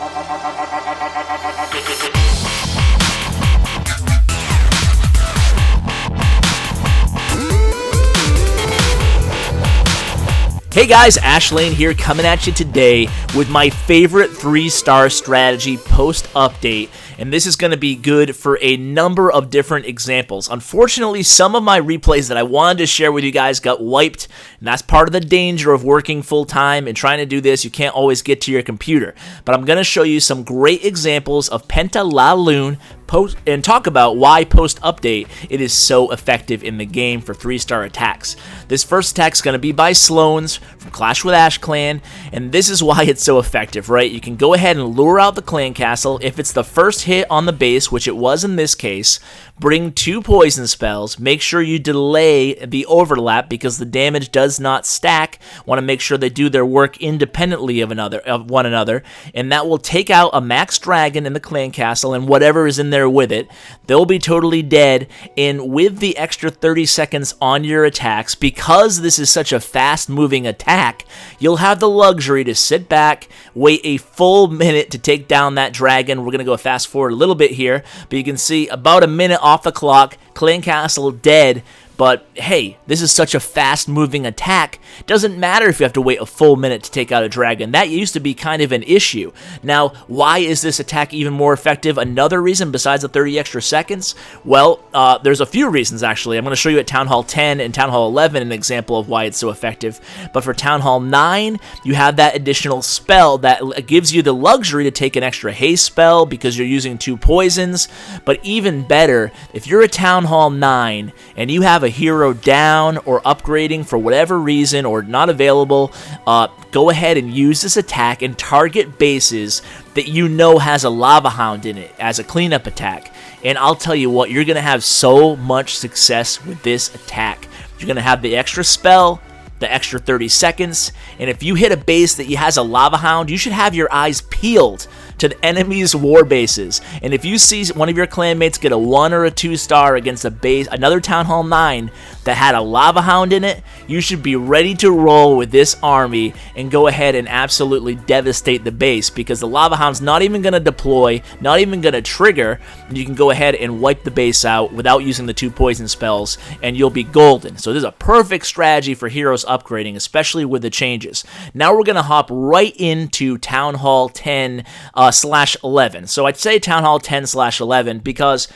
Hey guys, Ashlane here coming at you today with my favorite 3-star strategy post-update, and this is going to be good for a number of different examples. Unfortunately, some of my replays that I wanted to share with you guys got wiped, and that's part of the danger of working full-time and trying to do this. You can't always get to your computer, but I'm going to show you some great examples of Penta LaLoon and talk about why post-update it is so effective in the game for 3-star attacks. This first attack is going to be by Sloans from CoC-ClashWithAsh clan, and this is why it's so effective, right? You can go ahead and lure out the clan castle. If it's the first hit on the base, which it was in this case, bring 2 poison spells. Make sure you delay the overlap because the damage does not stack. Want to make sure they do their work independently of one another, and that will take out a max dragon in the clan castle and whatever is in there with it. They'll be totally dead, and with the extra 30 seconds on your attacks, because this is such a fast moving attack, you'll have the luxury to sit back, wait a full minute to take down that dragon. We're going to go fast forward a little bit here, but you can see about a minute off the clock, clan castle dead. But hey, this is such a fast-moving attack. Doesn't matter if you have to wait a full minute to take out a dragon. That used to be kind of an issue. Now, why is this attack even more effective? Another reason besides the 30 extra seconds? Well, there's a few reasons, actually. I'm going to show you at Town Hall 10 and Town Hall 11 an example of why it's so effective. But for Town Hall 9, you have that additional spell that gives you the luxury to take an extra haste spell because you're using 2 poisons. But even better, if you're at Town Hall 9 and you have a hero down or upgrading for whatever reason or not available, go ahead and use this attack and target bases that you know has a Lava Hound in it as a cleanup attack. And I'll tell you what, you're going to have so much success with this attack. You're going to have the extra spell, the extra 30 seconds, and if you hit a base that has a Lava Hound, you should have your eyes peeled to the enemy's war bases. And if you see one of your clanmates get a 1 or a 2-star against a base, another Town Hall 9 that had a Lava Hound in it, you should be ready to roll with this army and go ahead and absolutely devastate the base, because the Lava Hound's not even going to deploy, not even going to trigger. You can go ahead and wipe the base out without using the 2 poison spells, and you'll be golden. So this is a perfect strategy for heroes upgrading, especially with the changes. Now we're going to hop right into Town Hall 10 /11. So I'd say Town Hall 10 /11 because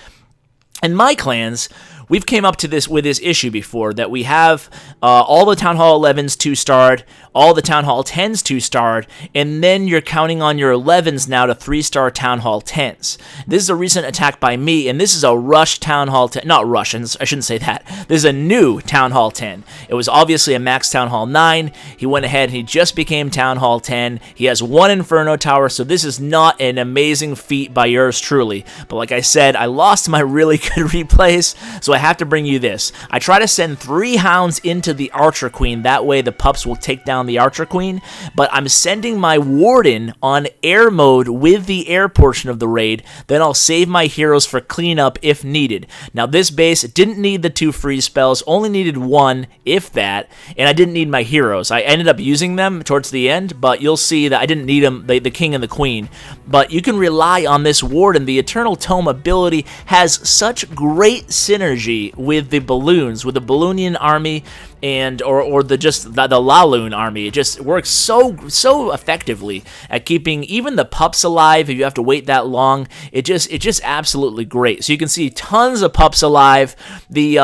in my clans, we've came up to this with this issue before, that we have all the Town Hall 11s 2-starred, all the Town Hall 10s 2-starred, and then you're counting on your 11s now to 3-star Town Hall 10s. This is a recent attack by me, and this is a rush Town Hall 10, not Russians, I shouldn't say that. This is a new Town Hall 10. It was obviously a max Town Hall 9. He went ahead and he just became Town Hall 10. He has 1 Inferno Tower, so this is not an amazing feat by yours truly. But like I said, I lost my really good replays, so I have to bring you this. I try to send 3 hounds into the Archer Queen, that way the pups will take down the Archer Queen, but I'm sending my Warden on air mode with the air portion of the raid, then I'll save my heroes for cleanup if needed. Now this base didn't need the 2 freeze spells, only needed 1, if that, and I didn't need my heroes. I ended up using them towards the end, but you'll see that I didn't need them, the King and the Queen. But you can rely on this Warden. The Eternal Tome ability has such great synergy with the balloons, with the Balloonian army, and or the LaLoon army. It just works so effectively at keeping even the pups alive if you have to wait that long. It's just absolutely great. So you can see tons of pups alive. The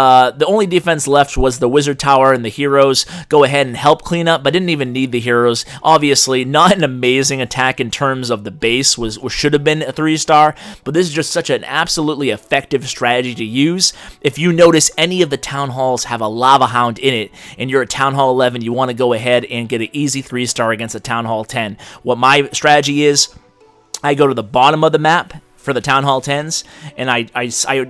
only defense left was the wizard tower, and the heroes go ahead and help clean up, but didn't even need the heroes. Obviously not an amazing attack in terms of the base, should have been a 3-star, but this is just such an absolutely effective strategy to use. If you notice any of the town halls have a Lava Hound in it, and you're at Town Hall 11, you want to go ahead and get an easy 3-star against a Town Hall 10. What my strategy is, I go to the bottom of the map, for the Town Hall 10s, and I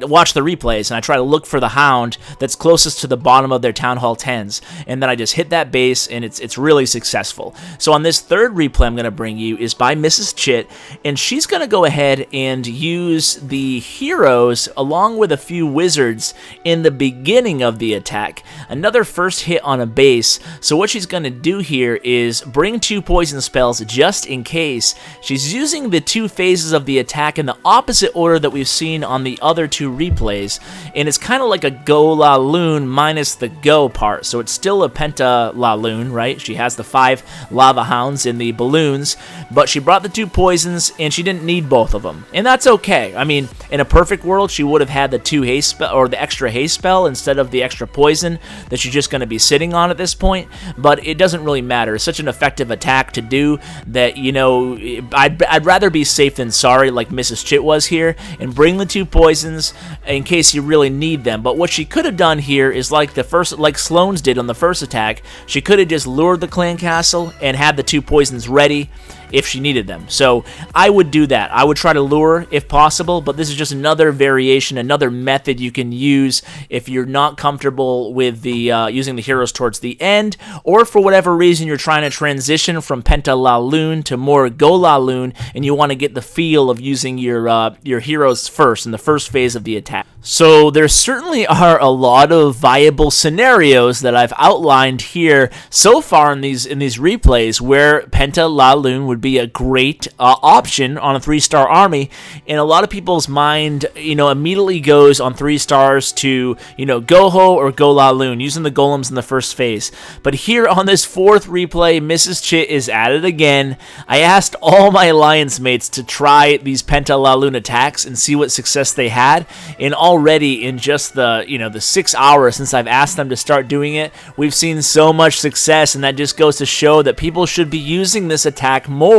watch the replays, and I try to look for the Hound that's closest to the bottom of their Town Hall 10s, and then I just hit that base, and it's really successful. So on this third replay I'm going to bring you is by Mrs. Chit, and she's going to go ahead and use the heroes along with a few wizards in the beginning of the attack. Another first hit on a base, so what she's going to do here is bring 2 poison spells just in case. She's using the 2 phases of the attack in the opposite order that we've seen on the other 2 replays, and it's kind of like a Go LaLoon minus the Go part, so it's still a Penta LaLoon, right? She has the 5 Lava Hounds in the balloons, but she brought the 2 poisons, and she didn't need both of them, and that's okay. I mean, in a perfect world, she would have had the 2 haste spell, or the extra haste spell, instead of the extra poison that she's just going to be sitting on at this point, but it doesn't really matter. It's such an effective attack to do that, you know, I'd rather be safe than sorry, like Mrs. Chit was here, and bring the 2 poisons in case you really need them. But what she could have done here is like Sloane's did on the first attack. She could have just lured the clan castle and had the 2 poisons ready if she needed them. So I would do that. I would try to lure if possible, but this is just another variation, another method you can use if you're not comfortable with the using the heroes towards the end, or for whatever reason you're trying to transition from Penta LaLoon to more Go LaLoon, and you want to get the feel of using your heroes first in the first phase of the attack. So there certainly are a lot of viable scenarios that I've outlined here so far in these replays where Penta LaLoon would be a great option on a 3-star army, and a lot of people's mind, you know, immediately goes on 3 stars to, you know, Goho or Go LaLoon, using the golems in the first phase. But here on this 4th replay, Mrs. Chit is at it again. I asked all my alliance mates to try these Penta LaLoon attacks and see what success they had, and already in just the, you know, the 6 hours since I've asked them to start doing it, we've seen so much success, and that just goes to show that people should be using this attack more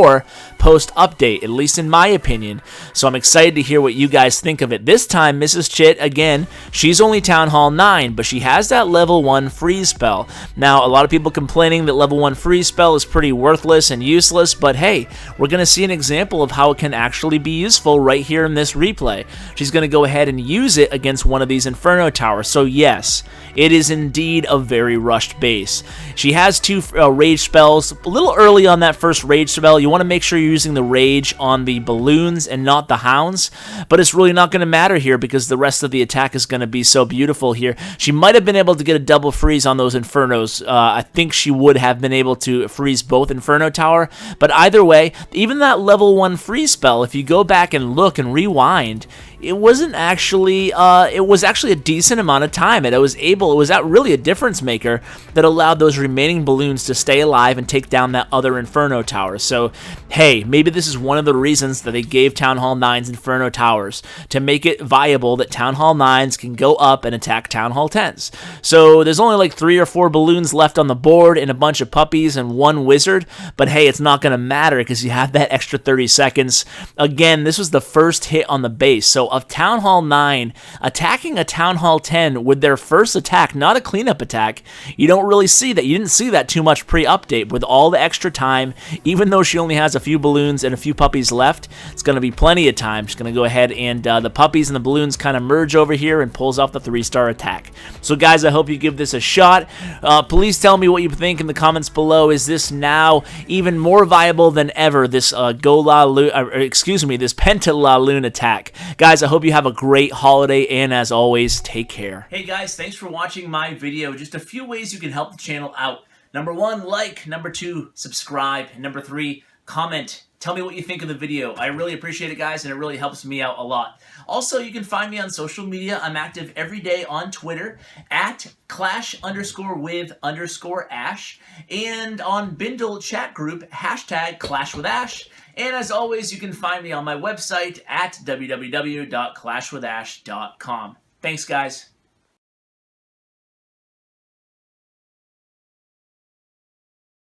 post-update, at least in my opinion. So I'm excited to hear what you guys think of it. This time, Mrs. Chit, again, she's only Town Hall 9, but she has that level 1 freeze spell. Now, a lot of people complaining that level 1 freeze spell is pretty worthless and useless, but hey, we're going to see an example of how it can actually be useful right here in this replay. She's going to go ahead and use it against one of these Inferno Towers. So yes, it is indeed a very rushed base. She has 2 rage spells, a little early on that first rage spell. You want to make sure you're using the rage on the balloons and not the hounds, but it's really not going to matter here because the rest of the attack is going to be so beautiful here. She might have been able to get a double freeze on those Infernos. I think she would have been able to freeze both Inferno Tower, but either way, even that level 1 freeze spell, if you go back and look and rewind, it wasn't actually, it was actually a decent amount of time, and it was really a difference maker that allowed those remaining balloons to stay alive and take down that other Inferno Tower. So, hey, maybe this is one of the reasons that they gave Town Hall 9's Inferno Towers, to make it viable that Town Hall 9s can go up and attack Town Hall 10s. So there's only like 3 or 4 balloons left on the board and a bunch of puppies and 1 wizard, but hey, it's not going to matter because you have that extra 30 seconds. Again, this was the first hit on the base, so of Town Hall 9 attacking a Town Hall 10 with their first attack, not a cleanup attack, you don't really see that. You didn't see that too much pre-update. With all the extra time, even though she only has a few balloons and a few puppies left, it's going to be plenty of time. She's going to go ahead and the puppies and the balloons kind of merge over here and pulls off the 3-star attack. So guys, I hope you give this a shot. Please tell me what you think in the comments below. Is this now even more viable than ever, this this Penta LaLoon attack? Guys, I hope you have a great holiday, and as always, take care. Hey guys, thanks for watching my video. Just a few ways you can help the channel out. Number 1, like. Number 2, subscribe. And number 3, comment. Tell me what you think of the video. I really appreciate it, guys, and it really helps me out a lot. Also, you can find me on social media. I'm active every day on Twitter at @clash_with_ash, and on Bindle chat group #ClashWithAsh. And as always, you can find me on my website at www.clashwithash.com. Thanks, guys.